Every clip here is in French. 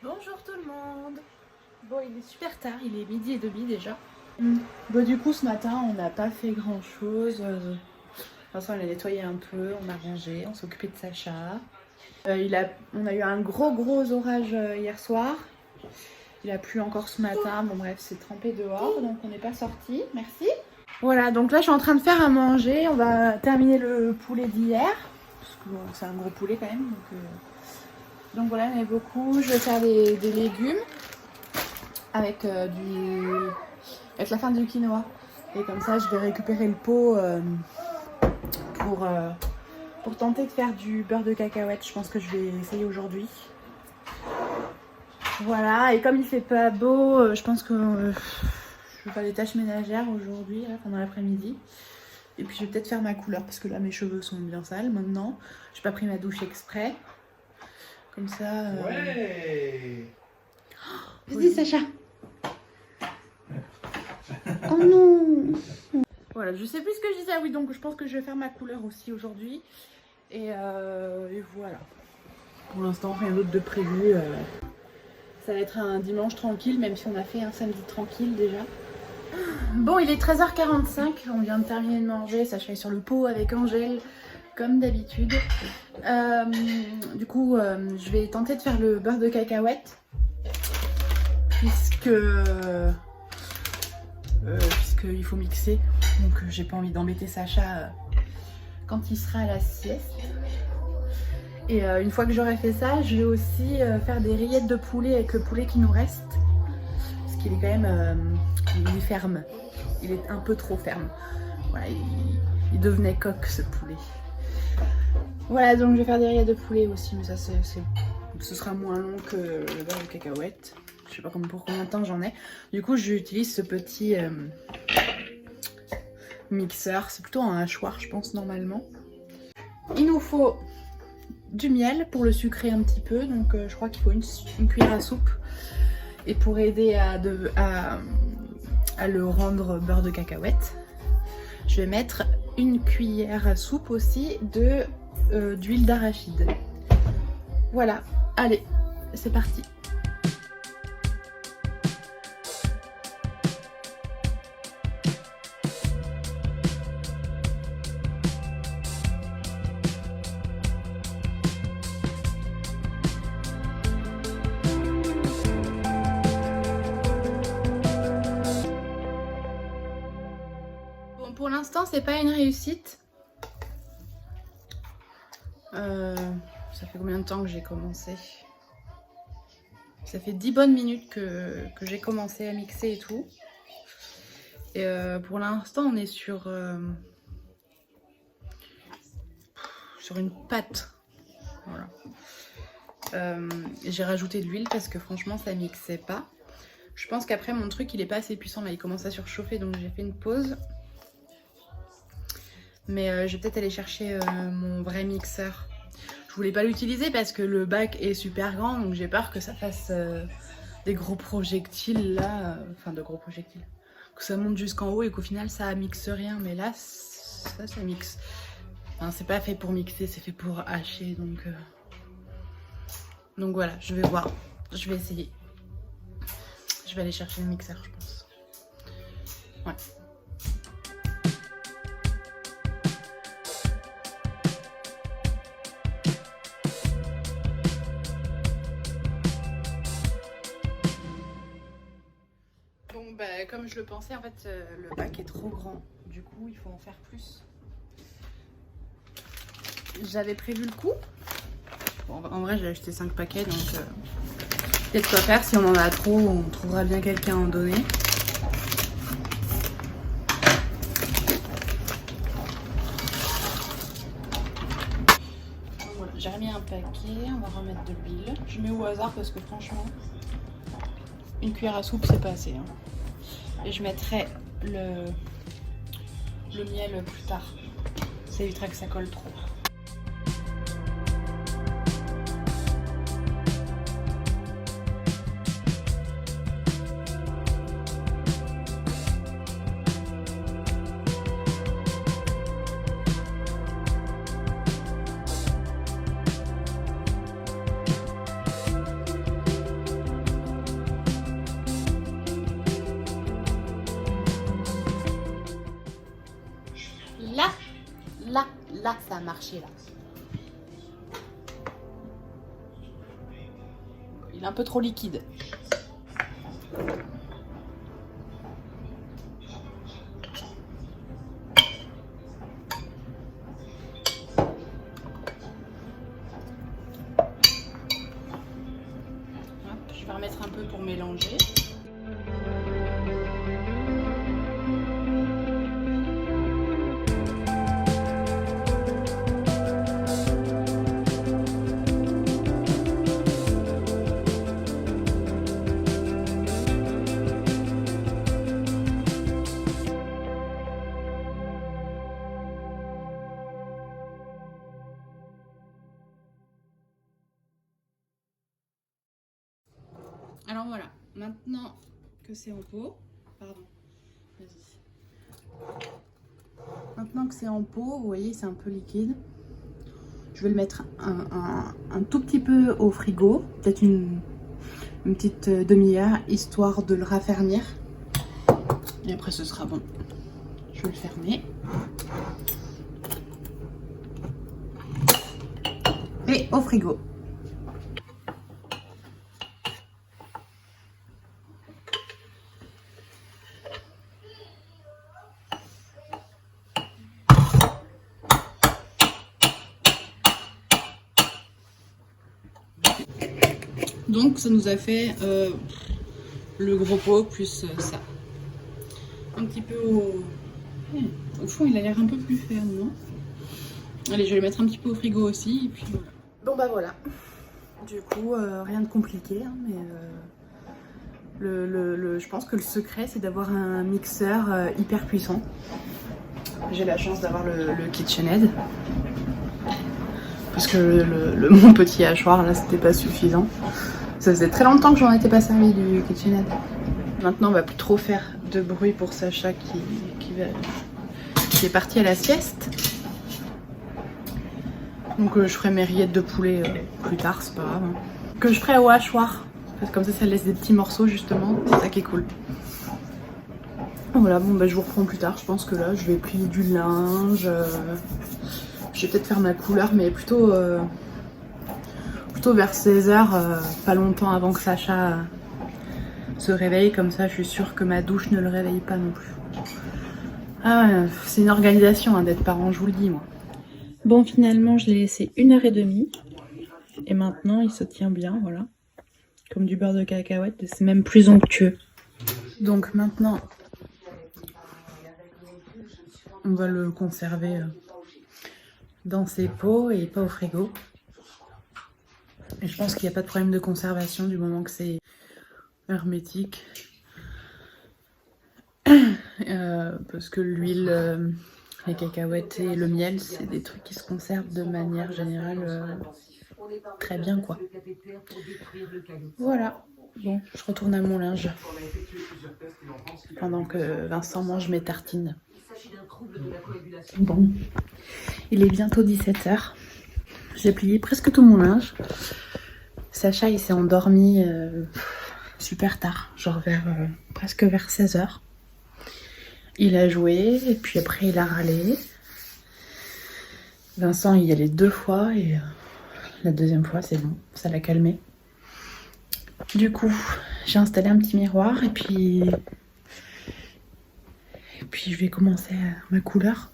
Bonjour tout le monde. Bon, il est super tard, il est 12h30 déjà. Bon, du coup, ce matin, on n'a pas fait grand chose. On a nettoyé un peu, on a rangé, on s'est occupé de Sacha. On a eu un gros orage hier soir. Il a plu encore ce matin. Bon, bref, c'est trempé dehors, donc on n'est pas sorti. Merci. Voilà, donc là, je suis en train de faire à manger. On va terminer le poulet d'hier. Parce que bon, c'est un gros poulet quand même. Donc voilà, il y en a beaucoup. Je vais faire des légumes avec avec la fin du quinoa. Et comme ça, je vais récupérer le pot pour tenter de faire du beurre de cacahuète. Je pense que je vais essayer aujourd'hui. Voilà, et comme il fait pas beau, je pense que je vais faire des tâches ménagères aujourd'hui, pendant l'après-midi. Et puis je vais peut-être faire ma couleur parce que là mes cheveux sont bien sales maintenant. J'ai pas pris ma douche exprès. Comme ça. Ouais. Vas-y Sacha. Oh non. Voilà, je sais plus ce que je disais. Ah oui, donc je pense que je vais faire ma couleur aussi aujourd'hui. Et voilà. Pour l'instant, rien d'autre de prévu. Ça va être un dimanche tranquille, même si on a fait un samedi tranquille déjà. Bon, il est 13h45, on vient de terminer de manger. Sacha est sur le pot avec Angèle, comme d'habitude. Du coup, je vais tenter de faire le beurre de cacahuète. Puisqu'il faut mixer. Donc j'ai pas envie d'embêter Sacha quand il sera à la sieste. Et une fois que j'aurai fait ça, je vais aussi faire des rillettes de poulet avec le poulet qui nous reste. Parce qu'il est quand même il est ferme. Il est un peu trop ferme. Voilà, il devenait coq ce poulet. Voilà, donc je vais faire des rillettes de poulet aussi, mais ça ce sera moins long que le beurre de cacahuète. Je sais pas pour combien de temps j'en ai. Du coup, j'utilise ce petit mixeur. C'est plutôt un hachoir, je pense, normalement. Il nous faut du miel pour le sucrer un petit peu. Donc, je crois qu'il faut une cuillère à soupe. Et pour aider à le rendre beurre de cacahuète, je vais mettre une cuillère à soupe aussi d'huile d'arachide. Voilà, allez, c'est parti. Pour l'instant, c'est pas une réussite. Ça fait combien de temps que j'ai commencé? Ça fait 10 bonnes minutes que j'ai commencé à mixer et tout. Et pour l'instant, on est sur une pâte. Voilà. J'ai rajouté de l'huile parce que franchement, ça mixait pas. Je pense qu'après, mon truc, il est pas assez puissant. Là, il commence à surchauffer, donc j'ai fait une pause. Mais je vais peut-être aller chercher mon vrai mixeur. Je voulais pas l'utiliser parce que le bac est super grand, donc j'ai peur que ça fasse des gros projectiles là. Enfin, de gros projectiles. Que ça monte jusqu'en haut et qu'au final ça mixe rien. Mais là, ça mixe. Enfin, c'est pas fait pour mixer, c'est fait pour hacher. Donc voilà, je vais voir. Je vais essayer. Je vais aller chercher le mixeur, je pense. Ouais. Comme je le pensais, en fait, le bac est trop grand. Du coup, il faut en faire plus. J'avais prévu le coup. Bon, en vrai, j'ai acheté 5 paquets, donc il y a de quoi faire. Si on en a trop, on trouvera bien quelqu'un à en donner. Voilà, j'ai remis un paquet. On va remettre de l'huile. Je mets au hasard parce que franchement, une cuillère à soupe, c'est pas assez. Hein. Et je mettrai le miel plus tard. Ça évitera que ça colle trop. Là, ça a marché, là. Il est un peu trop liquide. Je vais remettre un peu pour mélanger. Alors voilà, maintenant que c'est en pot, pardon, vas-y. Maintenant que c'est en pot, vous voyez, c'est un peu liquide. Je vais le mettre un tout petit peu au frigo, peut-être une petite demi-heure, histoire de le raffermir. Et après, ce sera bon. Je vais le fermer. Et au frigo. Donc ça nous a fait le gros pot plus ça. Un petit peu au fond, il a l'air un peu plus ferme, non? Allez, je vais le mettre un petit peu au frigo aussi. Et puis voilà. Bon bah voilà. Du coup, rien de compliqué, hein, mais je pense que le secret, c'est d'avoir un mixeur hyper puissant. J'ai la chance d'avoir le KitchenAid. Parce que mon petit hachoir, là, c'était pas suffisant. Ça faisait très longtemps que j'en étais pas servi du KitchenAid. Maintenant, on va plus trop faire de bruit pour Sacha qui est parti à la sieste. Donc je ferai mes rillettes de poulet plus tard, c'est pas grave. Hein. Que je ferai au hachoir. Parce que comme ça laisse des petits morceaux justement. C'est ça qui est cool. Voilà, bon bah je vous reprends plus tard. Je pense que là, je vais plier du linge. Je vais peut-être faire ma couleur, mais plutôt vers 16h, pas longtemps avant que Sacha se réveille. Comme ça, je suis sûre que ma douche ne le réveille pas non plus. Ah ouais, c'est une organisation hein, d'être parent, je vous le dis moi. Bon, finalement, je l'ai laissé 1h30. Et maintenant, il se tient bien, voilà. Comme du beurre de cacahuète, c'est même plus onctueux. Donc maintenant, on va le conserver dans ses pots et pas au frigo. Et je pense qu'il n'y a pas de problème de conservation du moment que c'est hermétique. Parce que l'huile, les cacahuètes et le miel, c'est des trucs qui se conservent de manière générale très bien, quoi. Voilà. Bon, je retourne à mon linge. Pendant que Vincent mange mes tartines. Bon, il est bientôt 17h. J'ai plié presque tout mon linge. Sacha, il s'est endormi super tard, genre presque vers 16h. Il a joué et puis après il a râlé. Vincent y allait 2 fois et la deuxième fois c'est bon, ça l'a calmé. Du coup, j'ai installé un petit miroir et puis je vais commencer ma couleur.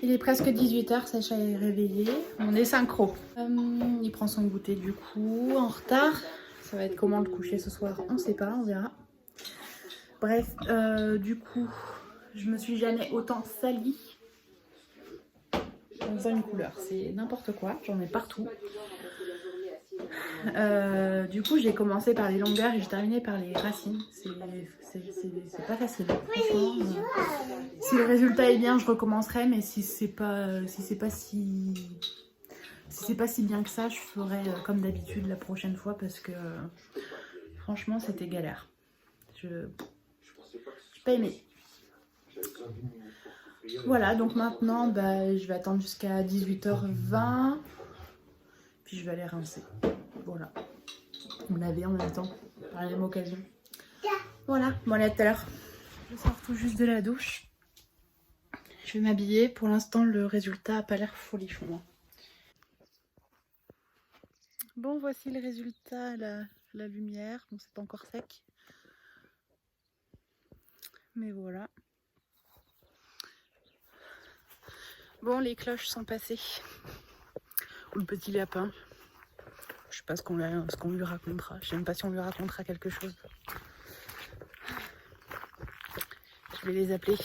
Il est presque 18h, Sacha est réveillé. On est synchro. Il prend son goûter du coup, en retard. Ça va être comment le coucher ce soir, on sait pas, on verra. Bref, du coup, je me suis jamais autant salie en faisant une couleur. C'est n'importe quoi, j'en ai partout. Du coup, j'ai commencé par les longueurs et j'ai terminé par les racines. C'est pas facile. Franchement, si le résultat est bien, je recommencerai, mais si c'est pas si c'est pas si bien que ça, je ferai comme d'habitude la prochaine fois parce que franchement c'était galère. J'ai pas aimé. Voilà, donc maintenant bah, je vais attendre jusqu'à 18h20. Puis je vais aller rincer. Voilà. Me laver en même temps, par la même occasion. Voilà, bon allez à tout à l'heure. Je sors tout juste de la douche. Je vais m'habiller. Pour l'instant, le résultat a pas l'air folichon. Bon, voici le résultat à la lumière. Bon, c'est pas encore sec. Mais voilà. Bon, les cloches sont passées. Ou le petit lapin. Je sais pas ce qu'on lui racontera. Je sais même pas si on lui racontera quelque chose. Je vais les appeler.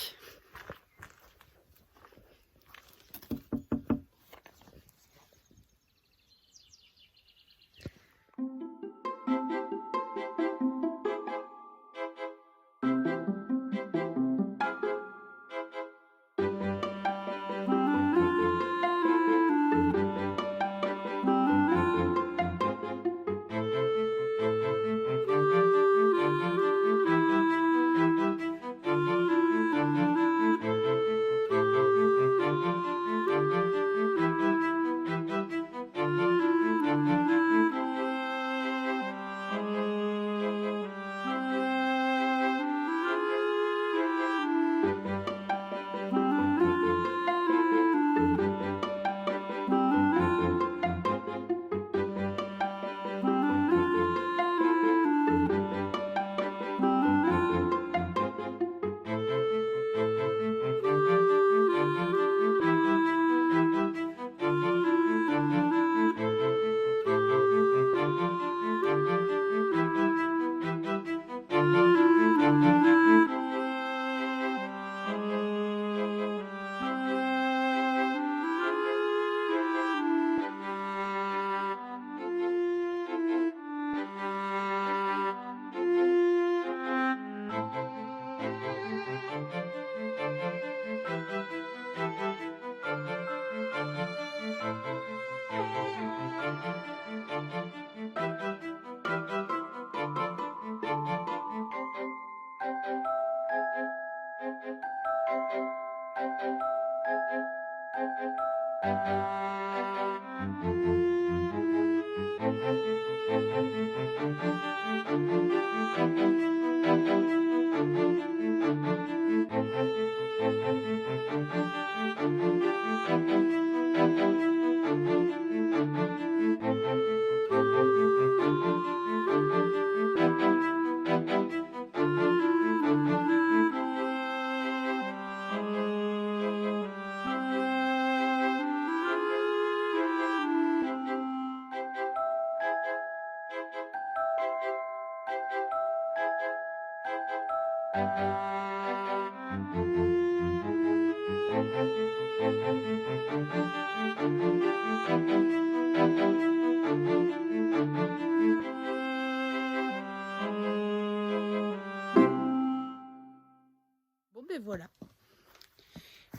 Bon ben voilà,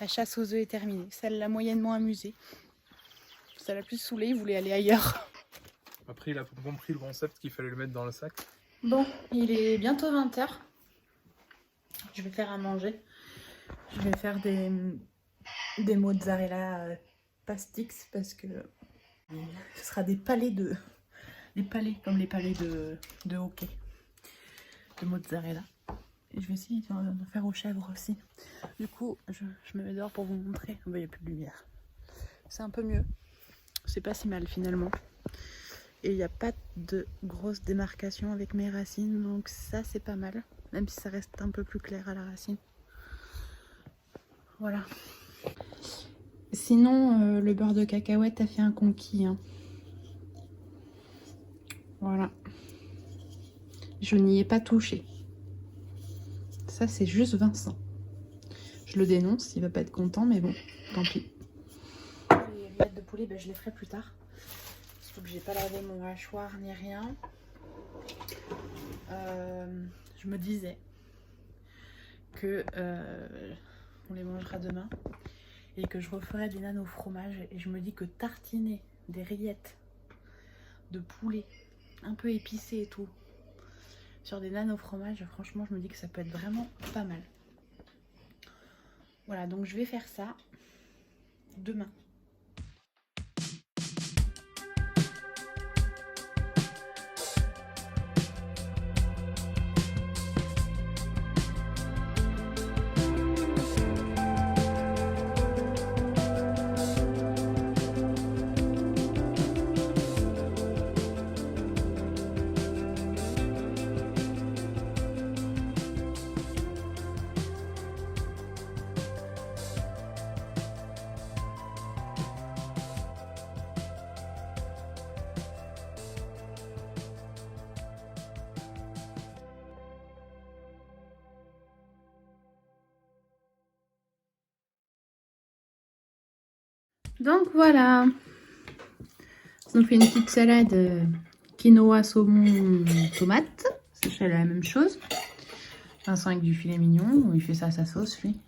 la chasse aux œufs est terminée. Celle l'a moyennement amusée. Ça l'a plus saoulé, il voulait aller ailleurs. Après, il a compris le concept qu'il fallait le mettre dans le sac. Bon, il est bientôt 20h. Je vais faire à manger. Je vais faire des mozzarella pastix parce que ce sera des palais comme les palais de hockey de mozzarella. Et je vais essayer d'en faire aux chèvres aussi. Du coup, je me mets dehors pour vous montrer. Il n'y a plus de lumière. C'est un peu mieux. C'est pas si mal finalement. Et il n'y a pas de grosse démarcation avec mes racines. Donc ça, c'est pas mal. Même si ça reste un peu plus clair à la racine. Voilà. Sinon, le beurre de cacahuète a fait un conquis. Hein. Voilà. Je n'y ai pas touché. Ça, c'est juste Vincent. Je le dénonce, il va pas être content, mais bon, tant pis. Les rillettes de poulet, ben, je les ferai plus tard. Surtout que j'ai pas lavé mon hachoir ni rien. Je me disais que on les mangera demain et que je referai des nanes au fromage. Et je me dis que tartiner des rillettes de poulet, un peu épicées et tout, sur des nano fromages. Franchement, je me dis que ça peut être vraiment pas mal. Voilà, donc je vais faire ça demain. Donc voilà, on fait une petite salade quinoa, saumon, tomate. Ça fait la même chose. Vincent avec du filet mignon, il fait ça à sa sauce lui.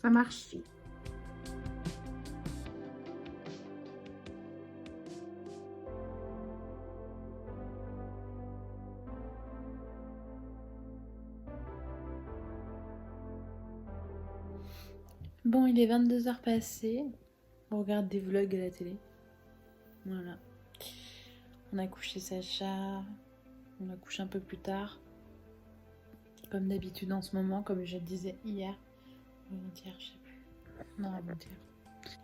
Ça marche. Bon, il est 22h passé. On regarde des vlogs à la télé. Voilà. On a couché Sacha. On a couché un peu plus tard. Comme d'habitude en ce moment, comme je le disais hier. Avant-hier, je sais plus. Non, avant-hier.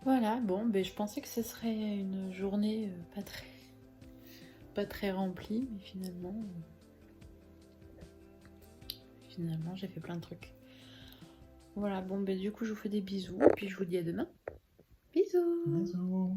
Voilà, bon, ben, je pensais que ce serait une journée pas très remplie, mais finalement j'ai fait plein de trucs. Voilà, bon, ben du coup je vous fais des bisous, puis je vous dis à demain. Bisous. Bisous.